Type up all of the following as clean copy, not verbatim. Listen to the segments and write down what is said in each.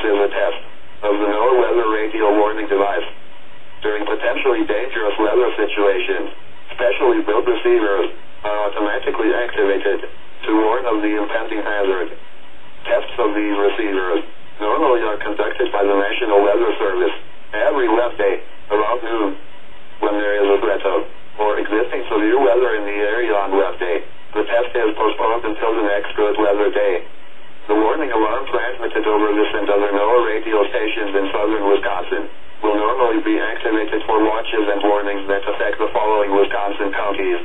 is a test of the NOAA weather radio warning device. During potentially dangerous weather situations, specially built receivers are automatically activated to warn of the impending hazard. Tests of these receivers normally are conducted by the National Weather Service every Wednesday around noon. When there is a threat of or existing severe weather in the area on Wednesday, the test is postponed until the next good weather day. The warning alarm transmitted over this and other NOAA radio stations in southern Wisconsin will normally be activated for watches and warnings that affect the following Wisconsin counties: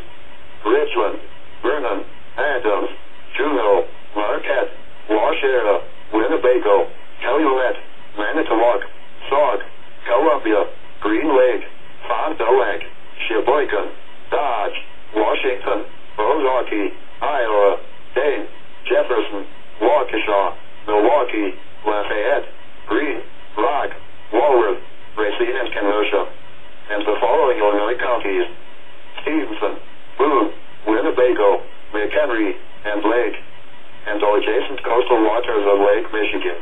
Richland, Vernon, Adams, Juneau, Marquette, Waushara, Winnebago, Calumet, Manitowoc, Sauk, Columbia, Green Lake, Fond du Lac, Sheboygan, Dodge, Washington, Milwaukee, Iowa, Dane, Jefferson, Waukesha, Milwaukee, Lafayette, Greene, Rock, Walworth, Racine, and Kenosha. And the following Illinois counties: Stevenson, Boone, Winnebago, McHenry, and Lake, and all adjacent coastal waters of Lake Michigan.